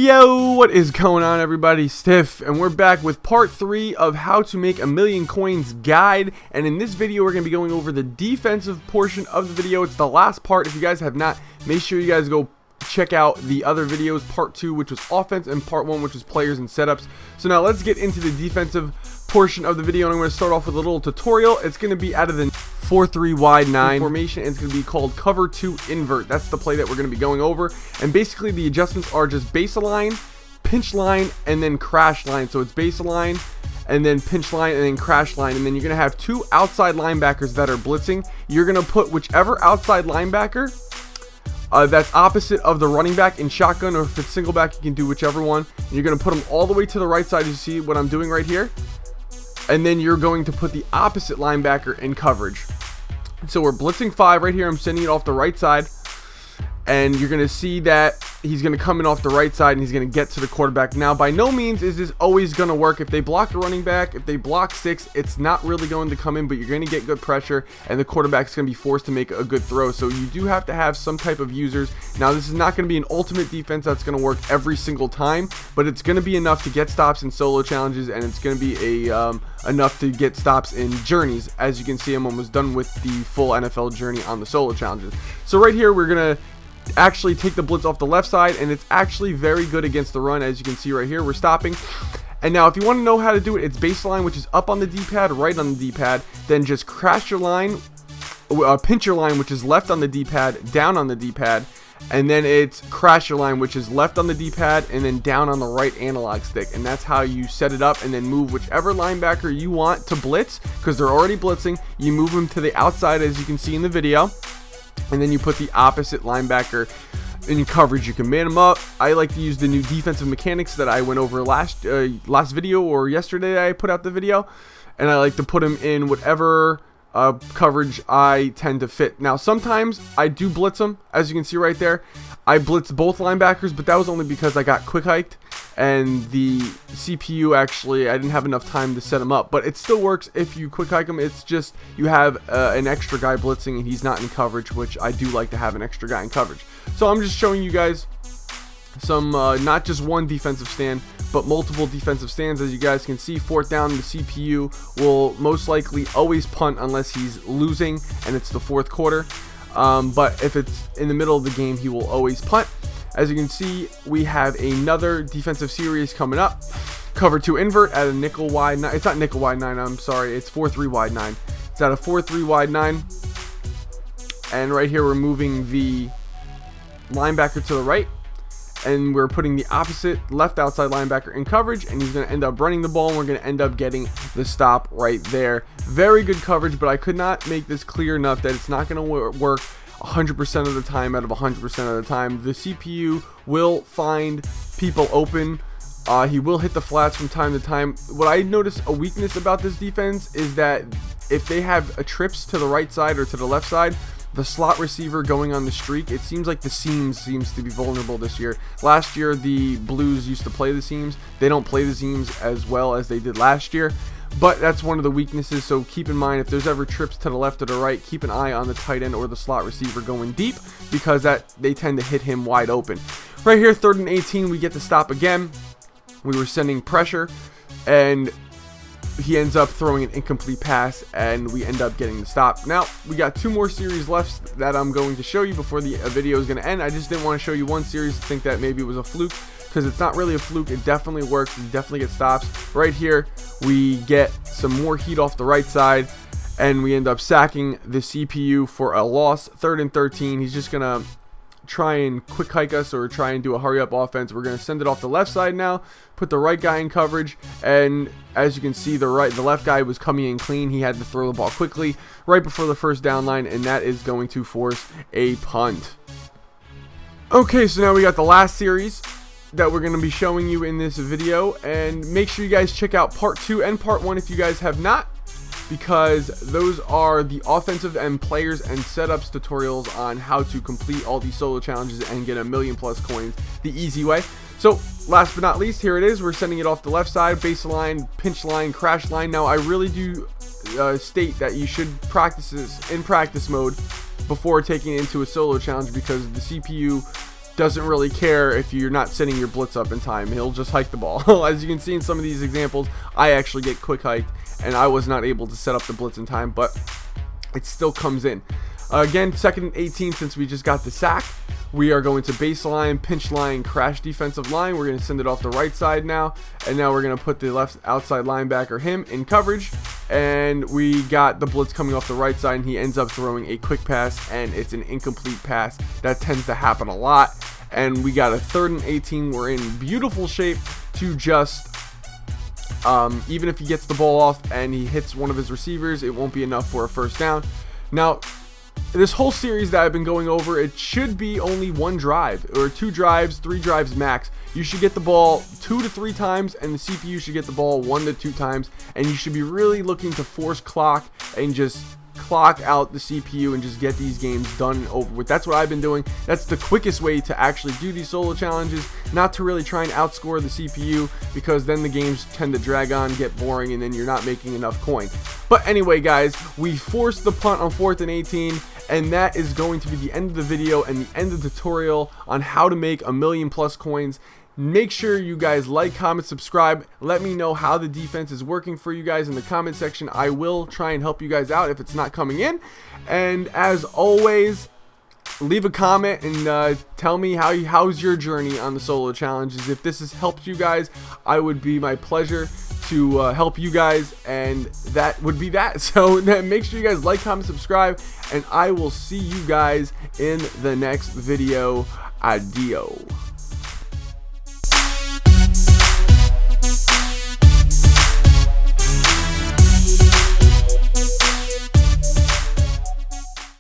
Yo, what is going on, everybody? Stiff, and we're back with part 3 of how to make a million coins guide. And in this video we're going to be going over the defensive portion of the video. It's the last part. If you guys have not, make sure you guys go check out the other videos, part 2 which was offense and part 1 which was players and setups. So now let's get into the defensive portion of the video, and I'm going to start off with a little tutorial. It's going to be out of the 4-3 wide 9 formation, and it's going to be called cover 2 invert. That's the play that we're going to be going over, and basically the adjustments are just baseline, pinch line, and then crash line. So it's baseline and then pinch line and then crash line, and then you're going to have two outside linebackers that are blitzing. You're going to put whichever outside linebacker that's opposite of the running back in shotgun, or if it's single back you can do whichever one. And you're going to put them all the way to the right side. You see what I'm doing right here? And then you're going to put the opposite linebacker in coverage. So we're blitzing 5 right here. I'm sending it off the right side, and you're going to see that he's going to come in off the right side and he's going to get to the quarterback. Now, by no means is this always going to work. If they block the running back, if they block 6, it's not really going to come in, but you're going to get good pressure and the quarterback's going to be forced to make a good throw. So you do have to have some type of users. Now, this is not going to be an ultimate defense that's going to work every single time, but it's going to be enough to get stops in solo challenges, and it's going to be enough to get stops in journeys. As you can see, I'm almost done with the full NFL journey on the solo challenges. So right here we're going to actually take the blitz off the left side, and it's actually very good against the run. As you can see right here, we're stopping. And now if you want to know how to do it, it's baseline, which is up on the D-pad, right on the D-pad, then just crash your line, pinch your line, which is left on the D-pad, down on the D-pad, and then it's crash your line, which is left on the D-pad and then down on the right analog stick. And that's how you set it up, and then move whichever linebacker you want to blitz, because they're already blitzing. You move them to the outside, as you can see in the video, and then you put the opposite linebacker in coverage. You can man them up. I like to use the new defensive mechanics that I went over last video, or yesterday I put out the video, and I like to put them in whatever coverage I tend to fit. Now sometimes I do blitz them, as you can see right there. I blitzed both linebackers, but that was only because I got quick hiked and the CPU actually, I didn't have enough time to set them up. But it still works if you quick hike them. It's just you have an extra guy blitzing and he's not in coverage, which I do like to have an extra guy in coverage. So I'm just showing you guys some not just one defensive stand, but multiple defensive stands. As you guys can see, fourth down, the CPU will most likely always punt unless he's losing and it's the fourth quarter. But if it's in the middle of the game, he will always punt. As you can see, we have another defensive series coming up. Cover 2 invert at a nickel wide 9. It's not nickel wide 9, I'm sorry. It's 4-3 wide 9. It's at a 4-3 wide 9. And right here, we're moving the linebacker to the right, and we're putting the opposite left outside linebacker in coverage, and he's going to end up running the ball, and we're going to end up getting the stop right there. Very good coverage, but I could not make this clear enough that it's not going to work 100% of the time out of 100% of the time. The CPU will find people open. He will hit the flats from time to time. What I notice a weakness about this defense is that if they have trips to the right side or to the left side, the slot receiver going on the streak, it seems like the seams seems to be vulnerable this year. Last year, the Blues used to play the seams. They don't play the seams as well as they did last year, but that's one of the weaknesses. So keep in mind, if there's ever trips to the left or the right, keep an eye on the tight end or the slot receiver going deep, because they tend to hit him wide open. Right here, 3rd and 18, we get the stop again. We were sending pressure, and he ends up throwing an incomplete pass, and we end up getting the stop. Now we got 2 more series left that I'm going to show you before the video is going to end. I just didn't want to show you one series to think that maybe it was a fluke, because it's not really a fluke. It definitely works. You definitely get stops. Right here we get some more heat off the right side, and we end up sacking the CPU for a loss. 3rd and 13. He's just gonna try and quick hike us or try and do a hurry up offense. We're going to send it off the left side now, put the right guy in coverage, and as you can see, the left guy was coming in clean. He had to throw the ball quickly right before the first down line, and that is going to force a punt. Okay, so now we got the last series that we're going to be showing you in this video, and make sure you guys check out part 2 and part 1 if you guys have not, because those are the offensive and players and setups tutorials on how to complete all these solo challenges and get a million+ coins the easy way. So last but not least, here it is. We're sending it off the left side, baseline, pinch line, crash line. Now I really do state that you should practice this in practice mode before taking it into a solo challenge, because the CPU doesn't really care if you're not setting your blitz up in time. He'll just hike the ball. As you can see in some of these examples, I actually get quick hiked, and I was not able to set up the blitz in time, but it still comes in. Again, 2nd and 18, since we just got the sack. We are going to baseline, pinch line, crash defensive line. We're going to send it off the right side now. And now we're going to put the left outside linebacker, him, in coverage. And we got the blitz coming off the right side, and he ends up throwing a quick pass, and it's an incomplete pass. That tends to happen a lot. And we got a 3rd and 18. We're in beautiful shape to just, even if he gets the ball off and he hits one of his receivers, it won't be enough for a first down. Now, this whole series that I've been going over, it should be only 1 drive or 2 drives, 3 drives max. You should get the ball 2 to 3 times, and the CPU should get the ball 1 to 2 times, and you should be really looking to force clock and just clock out the CPU and just get these games done and over with. That's what I've been doing. That's the quickest way to actually do these solo challenges, not to really try and outscore the CPU, because then the games tend to drag on, get boring, and then you're not making enough coin. But anyway, guys, we forced the punt on 4th and 18, and that is going to be the end of the video and the end of the tutorial on how to make 1,000,000+ coins. Make sure you guys like, comment, subscribe. Let me know how the defense is working for you guys in the comment section. I will try and help you guys out if it's not coming in. And as always, leave a comment and tell me how's your journey on the solo challenges. If this has helped you guys, I would be my pleasure to help you guys, and that would be that. So make sure you guys like, comment, subscribe, and I will see you guys in the next video. Adio.